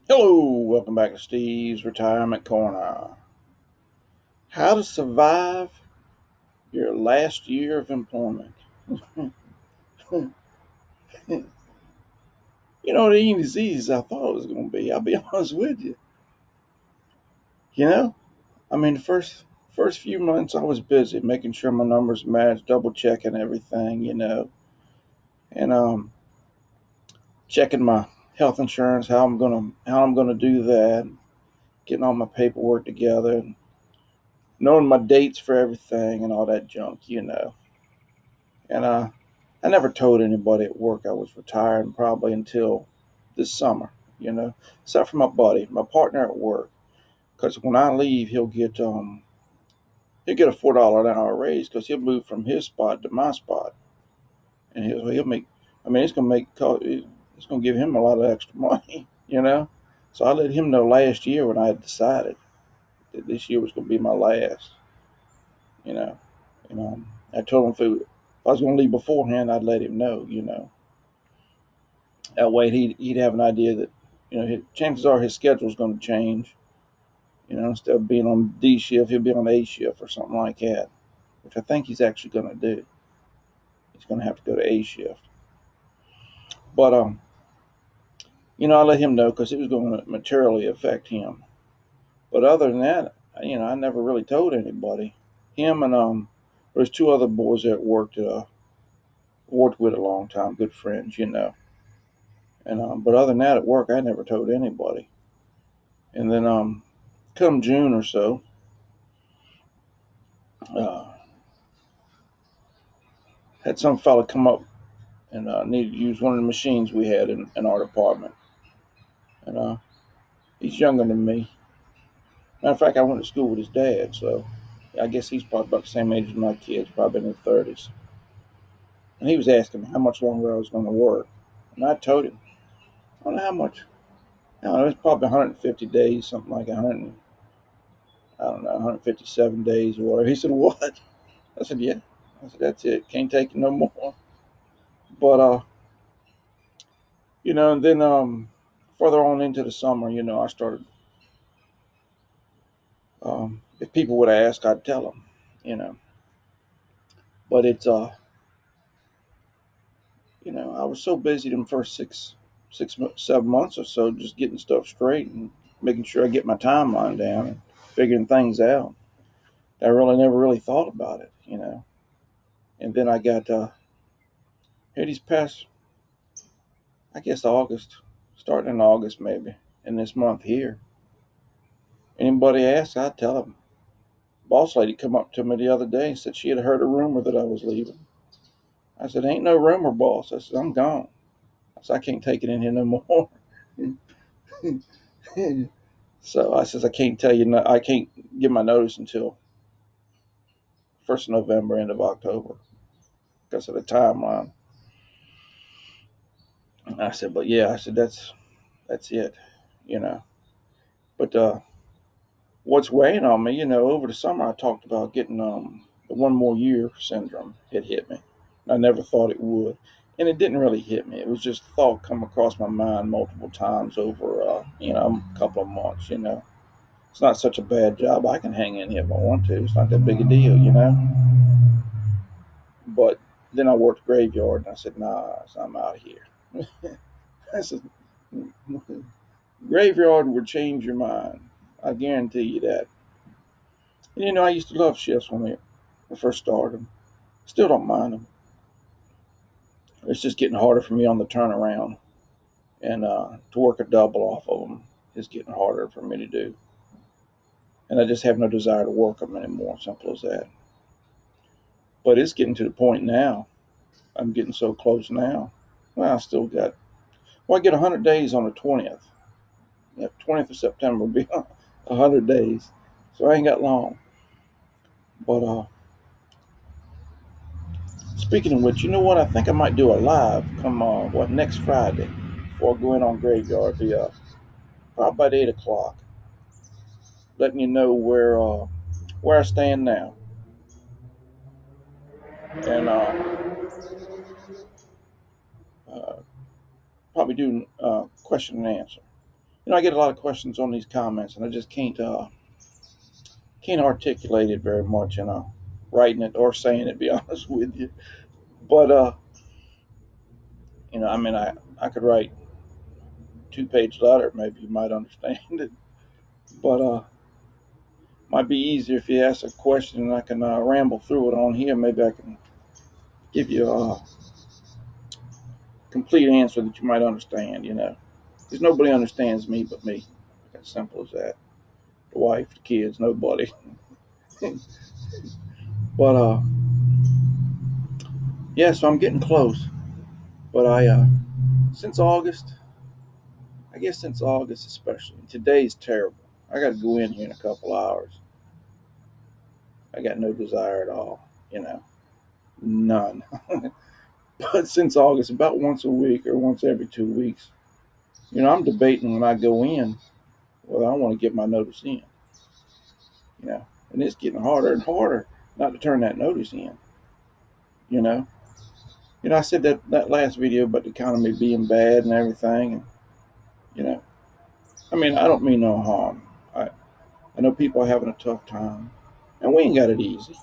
Hello, welcome back to Steve's Retirement Corner. How to survive your last year of employment. You know, it ain't as easy as I thought it was going to be. I'll be honest with you. You know, I mean, the first few months I was busy making sure my numbers matched, double checking everything, and checking my health insurance, how I'm gonna do that, getting all my paperwork together, knowing my dates for everything and all that junk. And I never told anybody at work I was retiring probably until this summer, you know, except for my buddy, my partner at work. Because when I leave, he'll get a $4 an hour raise because he'll move from his spot to my spot, and he'll make. I mean, it's gonna give him a lot of extra money, you know. So I let him know last year when I had decided that this year was gonna be my last, you know. And I told him if I was gonna leave beforehand, I'd let him know, you know. That way he'd have an idea that, chances are his schedule's going to change. You know, instead of being on D shift, he'll be on A shift or something like that, which I think he's actually going to do. He's going to have to go to A shift. But, I let him know because it was going to materially affect him. But other than that, I never really told anybody. Him and, there's two other boys that worked with a long time, good friends. And, but other than that, at work, I never told anybody. And then, come June or so, uh, had some fella come up and needed to use one of the machines we had in our department. And he's younger than me. Matter of fact, I went to school with his dad, so I guess he's probably about the same age as my kids, probably in his 30s. And he was asking me how much longer I was going to work. And I told him, I don't know how much. I don't know, it's probably 150 days, something like 100, I don't know, 157 days or whatever. He said, what? I said, yeah. I said, that's it. Can't take it no more. But, and then further on into the summer, I started. If people would ask, I'd tell them, you know. But I was so busy them first 7 months or so, just getting stuff straight and making sure I get my timeline down and figuring things out. I really never really thought about it. And then I got here these past, I guess August, starting in August maybe, in this month here. Anybody asks, I'd tell them. Boss lady come up to me the other day and said she had heard a rumor that I was leaving. I said, ain't no rumor, boss. I said, I'm gone. I said, I can't take it in here no more. So I says, I can't tell you, I can't give my notice until 1st of November, end of October, because of the timeline. And I said, but yeah, I said, that's it, you know. But what's weighing on me, over the summer I talked about getting the one more year syndrome. It hit me. I never thought it would. And it didn't really hit me. It was just thought come across my mind multiple times over, a couple of months. It's not such a bad job. I can hang in here if I want to. It's not that big a deal. But then I worked graveyard and I said, nah, I'm out of here. I said, graveyard would change your mind. I guarantee you that. And I used to love shifts when I first started. Still don't mind them. It's just getting harder for me on the turnaround. And to work a double off of them is getting harder for me to do. And I just have no desire to work them anymore. Simple as that. But it's getting to the point now. I'm getting so close now. Well, I still got. Well, I get 100 days on the 20th. Yeah, 20th of September will be 100 days. So I ain't got long. But speaking of which, you know what? I think I might do a live come next Friday before I go in on graveyard. Be probably about 8 o'clock, letting you know where I stand now, and uh, probably do question and answer. I get a lot of questions on these comments, and I just can't articulate it very much, writing it or saying it. To be honest with you, but I mean, I could write 2-page letter, maybe you might understand it, but might be easier if you ask a question and I can ramble through it on here. Maybe I can give you a complete answer that you might understand. Because nobody understands me but me. As simple as that. The wife, the kids, nobody. But yeah, so I'm getting close. But since August, I guess since August especially, today's terrible. I got to go in here in a couple hours. I got no desire at all, none. But since August, about once a week or once every 2 weeks, I'm debating when I go in whether I want to get my notice in, and it's getting harder and harder not to turn that notice in, you know. I said that last video about the economy being bad and everything, and you know, I mean, I don't mean no harm. I know people are having a tough time, and we ain't got it easy,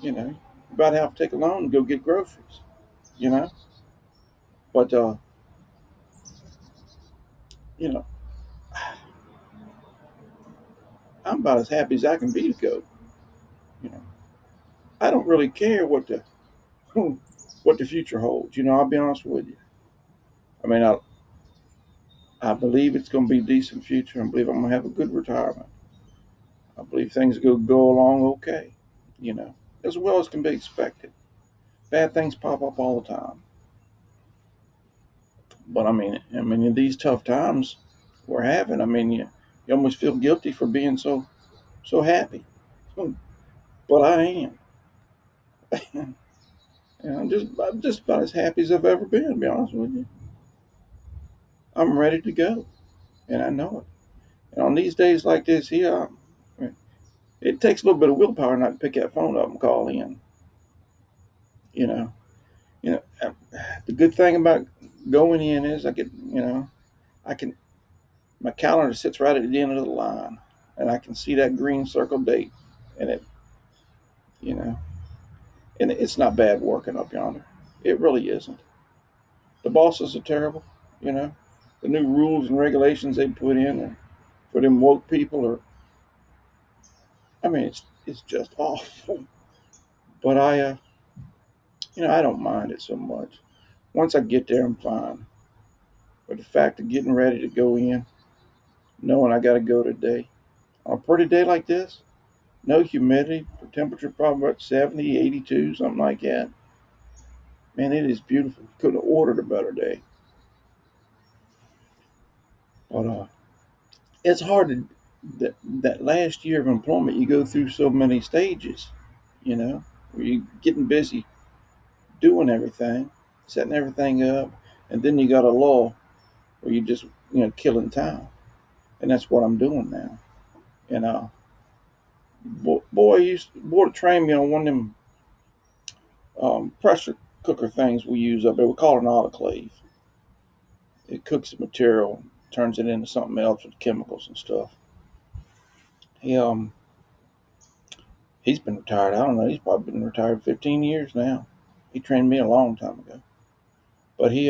You about to have to take a loan and go get groceries, you know. But you know, I'm about as happy as I can be to go. You know, I don't really care what the future holds. I'll be honest with you. I mean, I believe it's going to be a decent future. I believe I'm going to have a good retirement. I believe things will go along okay, you know, as well as can be expected. Bad things pop up all the time. But I mean, in these tough times we're having, you almost feel guilty for being so happy. But I am. And I'm just about as happy as I've ever been, to be honest with you. I'm ready to go, and I know it. And on these days like this here, it takes a little bit of willpower not to pick that phone up and call in. You know, you know. The good thing about going in is I can my calendar sits right at the end of the line, and I can see that green circle date, and you know, it's not bad working up yonder. It really isn't. The bosses are terrible. You know, the new rules and regulations they put in for them woke people are. I mean, it's just awful. But I don't mind it so much. Once I get there, I'm fine. But the fact of getting ready to go in, knowing I got to go today, on a pretty day like this, no humidity, temperature probably about 70, 82, something like that. Man, it is beautiful. Couldn't have ordered a better day. But it's hard that last year of employment, you go through so many stages, where you're getting busy doing everything, setting everything up, and then you got a lull where you just, killing time. And that's what I'm doing now. And boy to train me on one of them pressure cooker things we use up there. We call it an autoclave. It cooks the material, turns it into something else with chemicals and stuff. He he's been retired. I don't know. He's probably been retired 15 years now. He trained me a long time ago. But he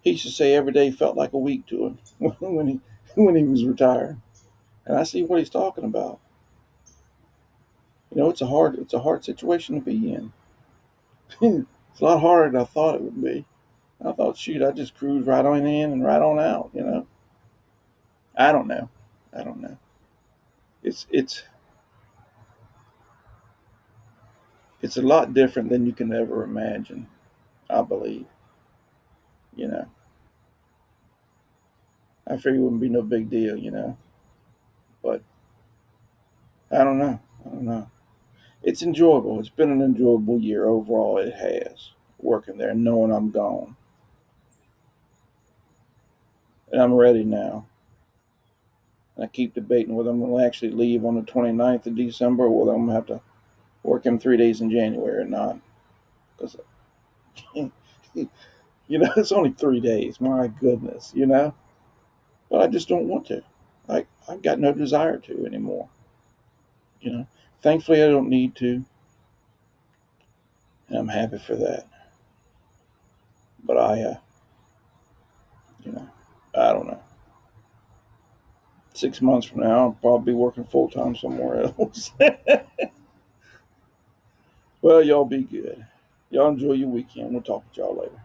used to say every day felt like a week to him when he was retired. And I see what he's talking about. It's a hard situation to be in. It's a lot harder than I thought it would be. I thought, shoot, I just cruise right on in and right on out. I don't know. I don't know. It's a lot different than you can ever imagine. I believe. You know, I figured it wouldn't be no big deal. But I don't know. I don't know. It's enjoyable. It's been an enjoyable year overall. It has working there, knowing I'm gone, and I'm ready now. And I keep debating whether I'm going to actually leave on the 29th of December or whether I'm going to have to work him 3 days in January or not. Because it's only 3 days. My goodness. but I just don't want to. I've got no desire to anymore. You know, thankfully I don't need to, and I'm happy for that. But you know, I don't know. 6 months from now, I'll probably be working full time somewhere else. Well, y'all be good. Y'all enjoy your weekend. We'll talk with y'all later.